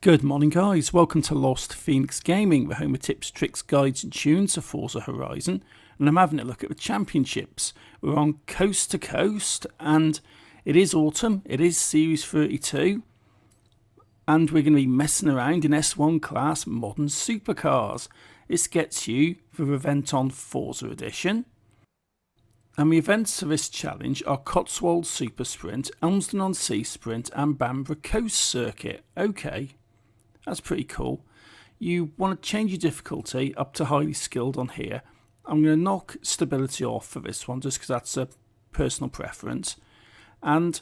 Good morning guys, welcome to Lost Phoenix Gaming, the home of tips, tricks, guides and tunes for Forza Horizon, and I'm having a look at the championships. We're on coast to coast and it is autumn, it is Series 32 and we're going to be messing around in S1 class modern supercars. This gets you the event on Forza Edition. And the events for this challenge are Cotswold Super Sprint, Elmsden on Sea Sprint and Bambra Coast Circuit. Okay. That's pretty cool. You want to change your difficulty up to highly skilled on here. I'm going to knock stability off for this one just because that's a personal preference. And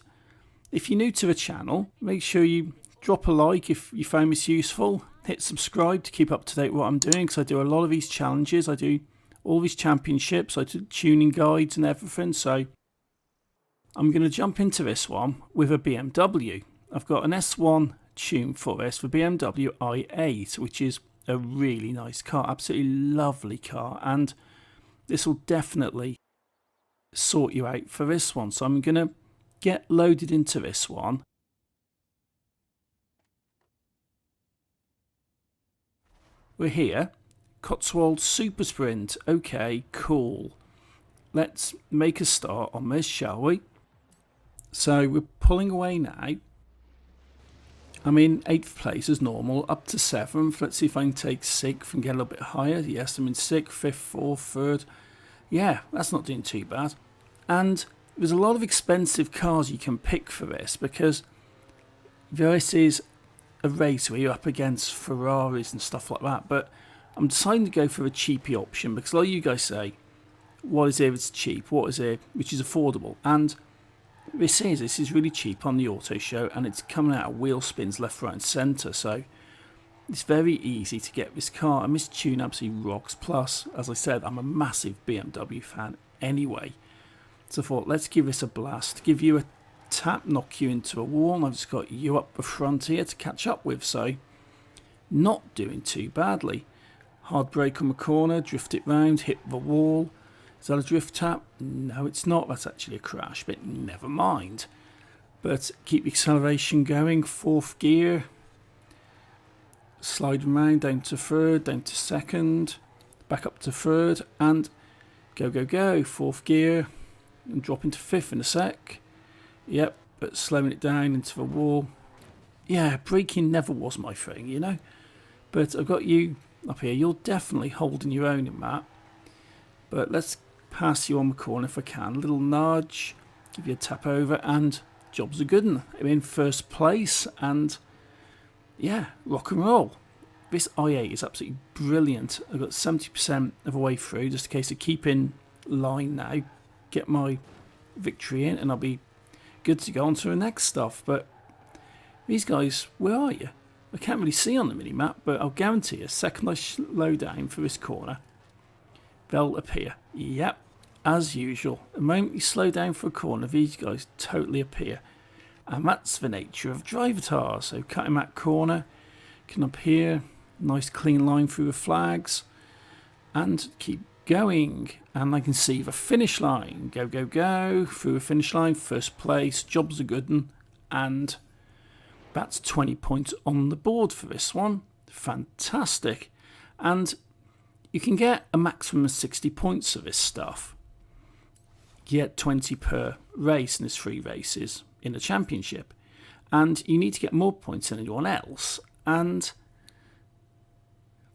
if you're new to the channel, make sure you drop a like if you find this useful. Hit subscribe to keep up to date with what I'm doing because I do a lot of these challenges. I do all these championships. I do tuning guides and everything. So I'm going to jump into this one with a BMW. I've got an S1 tune for this, the BMW I8, which is a really nice car, absolutely lovely car, and this will definitely sort you out for this one. So I'm going to get loaded into this one. We're here, Cotswold Super Sprint. Okay, cool. Let's make a start on this, shall we? So we're pulling away now. I'm in 8th place as normal, up to 7th. Let's see if I can take 6th and get a little bit higher. Yes, I'm in 6th, 5th, 4th, 3rd. Yeah, that's not doing too bad. And there's a lot of expensive cars you can pick for this because this is a race where you're up against Ferraris and stuff like that. But I'm deciding to go for a cheapy option because like you guys say, what is here that's cheap? What is here which is affordable? And this is really cheap on the auto show and it's coming out of wheel spins left, right and centre, so it's very easy to get this car and this tune absolutely rocks. Plus, as I said, I'm a massive BMW fan anyway, so I thought let's give this a blast, give you a tap, knock you into a wall, and I've just got you up the front here to catch up with, so not doing too badly. Hard brake on the corner, drift it round, hit the wall. Is that a drift tap? No, it's not. That's actually a crash, but never mind. But keep the acceleration going. 4th gear. Slide around down to 3rd, down to 2nd, back up to 3rd, and go, go, go. 4th gear, and drop into 5th in a sec. Yep, but slowing it down into the wall. Yeah, braking never was my thing, you know. But I've got you up here. You're definitely holding your own in that. But let's pass you on the corner if I can. A little nudge, give you a tap over, and job's a good one. I'm in 1st place, and yeah, rock and roll. This i8 is absolutely brilliant. I've got 70% of the way through, just a case of keeping line now, get my victory in, and I'll be good to go on to the next stuff. But these guys, where are you? I can't really see on the mini-map, but I'll guarantee you, second I slow down for this corner, they'll appear. Yep, as usual. The moment you slow down for a corner, these guys totally appear. And that's the nature of Drivatar. So cutting that corner, can up here, nice clean line through the flags, and keep going. And I can see the finish line. Go, go, go, through the finish line, 1st place, job's a good one. And that's 20 points on the board for this one. Fantastic. And you can get a maximum of 60 points of this stuff. You get 20 per race, and there's 3 races in the championship. And you need to get more points than anyone else. And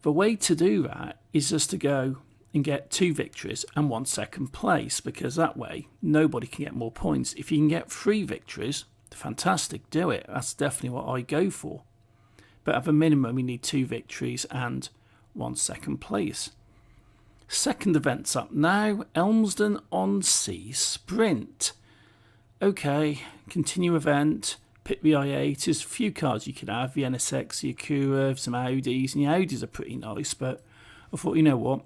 the way to do that is just to go and get 2 victories and 1 second place, because that way nobody can get more points. If you can get 3 victories, fantastic, do it. That's definitely what I go for. But at the minimum, you need 2 victories and 1 second place. Second event's up now, Elmsden on Sea Sprint. Okay, continue event, pick the i8. There's a few cars you can have, the NSX, the Acura, some Audis, and the Audis are pretty nice, but I thought, you know what,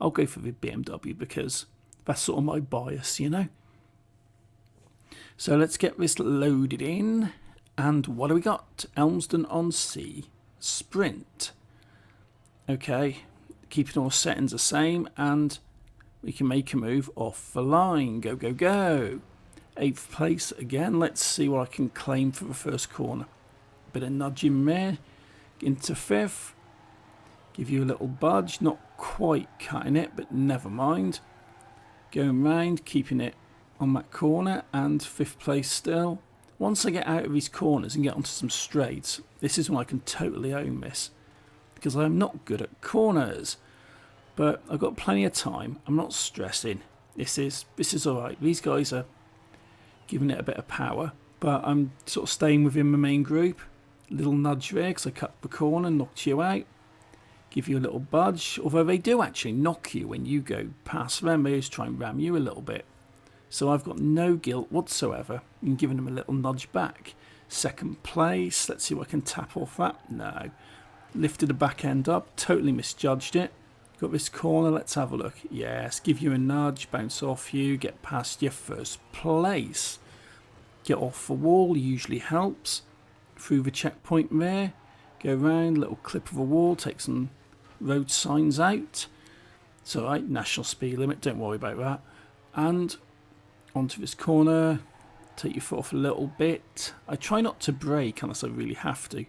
I'll go for the BMW because that's sort of my bias, you know. So let's get this loaded in, and what do we got? Elmsden on Sea Sprint. Okay, keeping all settings the same, and we can make a move off the line. Go, go, go. 8th place again. Let's see what I can claim for the first corner. Bit of nudging there. into 5th. Give you a little budge, not quite cutting it, but never mind. Going round, keeping it on that corner, and 5th place still. Once I get out of these corners and get onto some straights, this is when I can totally own this, because I'm not good at corners. But I've got plenty of time. I'm not stressing. This is alright. These guys are giving it a bit of power, but I'm sort of staying within my main group. Little nudge there because I cut the corner, knocked you out. Give you a little budge, although they do actually knock you when you go past them. They just try and ram you a little bit. So I've got no guilt whatsoever in giving them a little nudge back. 2nd place, let's see what I can tap off that. No. Lifted the back end up, totally misjudged it. Got this corner, let's have a look. Yes, give you a nudge, bounce off you, get past your 1st place. Get off the wall, usually helps. Through the checkpoint there. Go round, little clip of a wall, take some road signs out. It's alright, national speed limit, don't worry about that. And onto this corner, take your foot off a little bit. I try not to brake unless I really have to.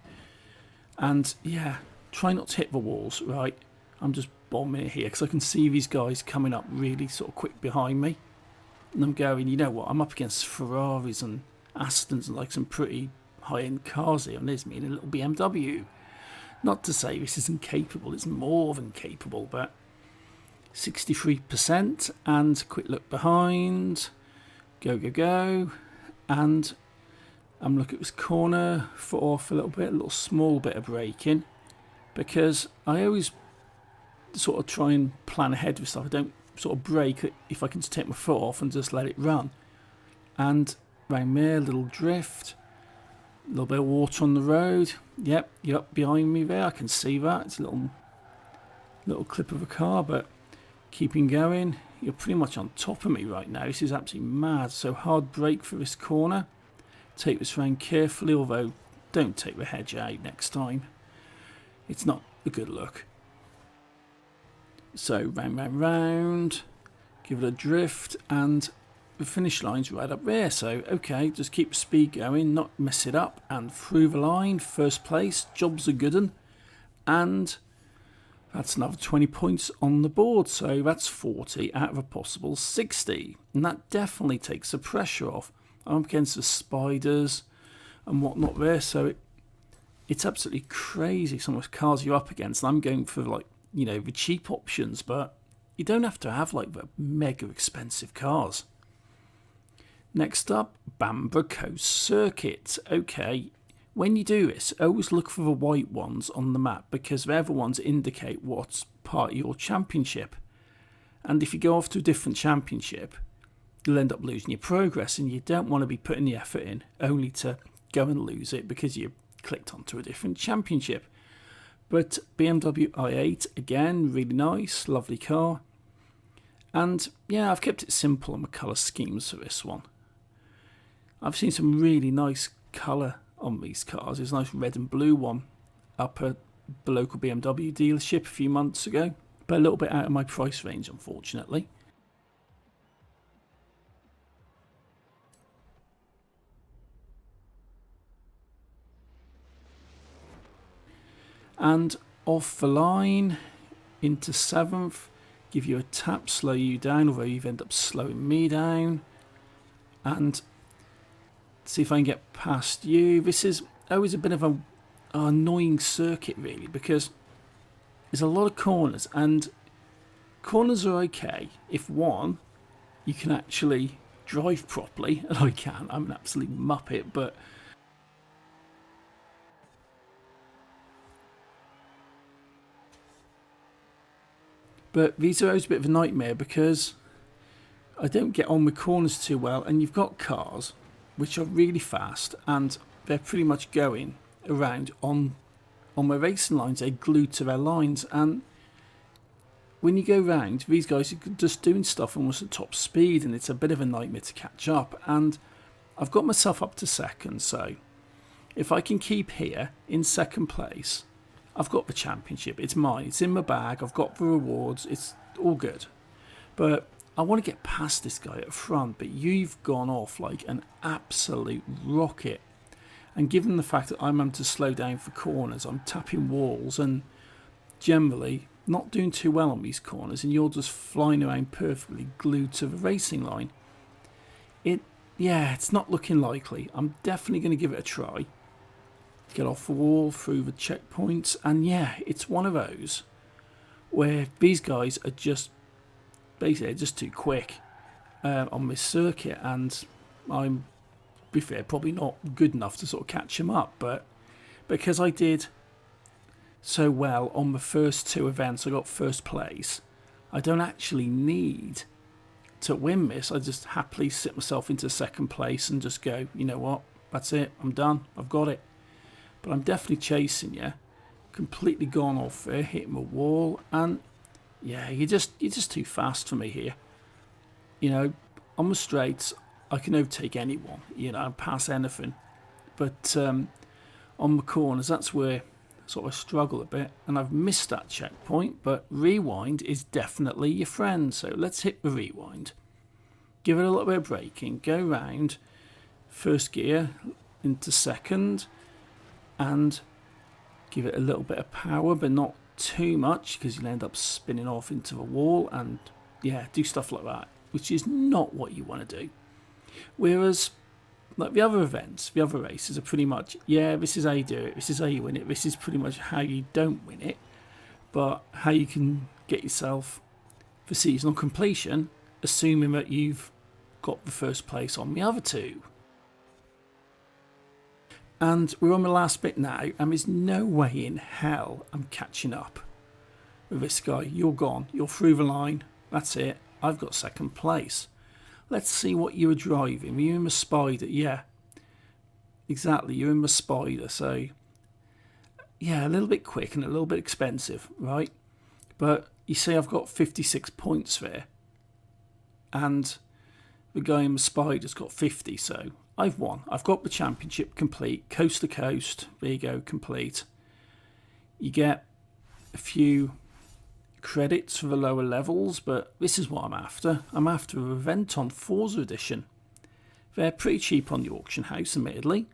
And yeah, try not to hit the walls, right? I'm just bombing it here because I can see these guys coming up really sort of quick behind me. And I'm going, you know what, I'm up against Ferraris and Astons and like some pretty high-end cars here, and there's me in a little BMW. Not to say this isn't capable, it's more than capable, but 63%, and quick look behind, go, and I'm looking at this corner, foot off a little small bit of braking, because I always sort of try and plan ahead with stuff. I don't sort of brake if I can just take my foot off and just let it run. And round there, little drift. A little bit of water on the road. Yep, you're up behind me there. I can see that. It's a little clip of a car, but keeping going. You're pretty much on top of me right now. This is absolutely mad. So hard brake for this corner. Take this round carefully, although don't take the hedge out next time. It's not a good look. So round. Give it a drift, and the finish line's right up there, so okay, just keep speed going, not mess it up, and through the line, 1st place, job's a good one, and that's another 20 points on the board, so that's 40 out of a possible 60, and that definitely takes the pressure off. I'm up against the spiders and whatnot there, so it's absolutely crazy some of the cars you're up against. I'm going for, like, you know, the cheap options, but you don't have to have like the mega expensive cars. Next up, Bambra Coast Circuit. Okay, when you do this, always look for the white ones on the map because they're the ones that indicate what's part of your championship. And if you go off to a different championship, you'll end up losing your progress, and you don't want to be putting the effort in only to go and lose it because you clicked onto a different championship. But BMW I8, again, really nice, lovely car. And yeah, I've kept it simple on my colour schemes for this one. I've seen some really nice colour on these cars. There's a nice red and blue one up at the local BMW dealership a few months ago, but a little bit out of my price range, unfortunately. And off the line into 7th, give you a tap, slow you down, although you've ended up slowing me down, and see if I can get past you. This is always a bit of an annoying circuit really, because there's a lot of corners, and corners are okay if one, you can actually drive properly, and I can, I'm an absolute muppet, but these are always a bit of a nightmare because I don't get on with corners too well, and you've got cars which are really fast and they're pretty much going around on my racing lines. They're glued to their lines, and when you go round, these guys are just doing stuff almost at top speed, and it's a bit of a nightmare to catch up. And I've got myself up to 2nd, so if I can keep here in 2nd place, I've got the championship. It's mine. It's in my bag. I've got the rewards. It's all good. But I want to get past this guy at front, but you've gone off like an absolute rocket. And given the fact that I'm having to slow down for corners, I'm tapping walls and generally not doing too well on these corners, and you're just flying around perfectly glued to the racing line. It's not looking likely. I'm definitely going to give it a try. Get off the wall, through the checkpoints, and yeah, it's one of those where these guys are just basically just too quick on this circuit, and I'm, to be fair, probably not good enough to sort of catch them up, but because I did so well on the first two events, I got first place, I don't actually need to win this. I just happily sit myself into second place and just go, you know what, that's it, I'm done, I've got it. But I'm definitely chasing you, completely gone off there, hitting the wall, and yeah, you're just too fast for me here. You know, on the straights I can overtake anyone, you know, pass anything, but on the corners that's where I sort of struggle a bit, and I've missed that checkpoint. But rewind is definitely your friend, so let's hit the rewind, give it a little bit of braking, go round first gear into second, and give it a little bit of power, but not too much, because you'll end up spinning off into the wall, and yeah, do stuff like that, which is not what you want to do. Whereas like the other events, the other races are pretty much, yeah, this is how you do it, this is how you win it, this is pretty much how you don't win it, but how you can get yourself for seasonal completion, assuming that you've got the first place on the other two. And we're on the last bit now, and there's no way in hell I'm catching up with this guy. You're gone, you're through the line, that's it, I've got second place. Let's see what you were driving. Were you in the Spider? Yeah, exactly, you're in the Spider, so yeah, a little bit quick and a little bit expensive, right? But you see I've got 56 points there, and the guy in the Spider's got 50, so I've won. I've got the championship complete, coast to coast. There you go, complete. You get a few credits for the lower levels, but this is what I'm after. I'm after a event on Forza Edition. They're pretty cheap on the auction house, admittedly,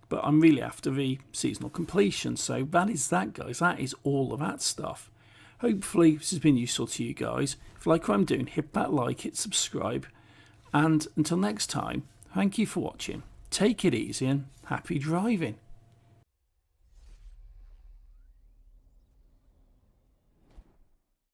but I'm really after the seasonal completion. So that is that, guys. That is all of that stuff. Hopefully this has been useful to you guys. If you like what I'm doing, hit that like, hit subscribe, and until next time, thank you for watching. Take it easy and happy driving.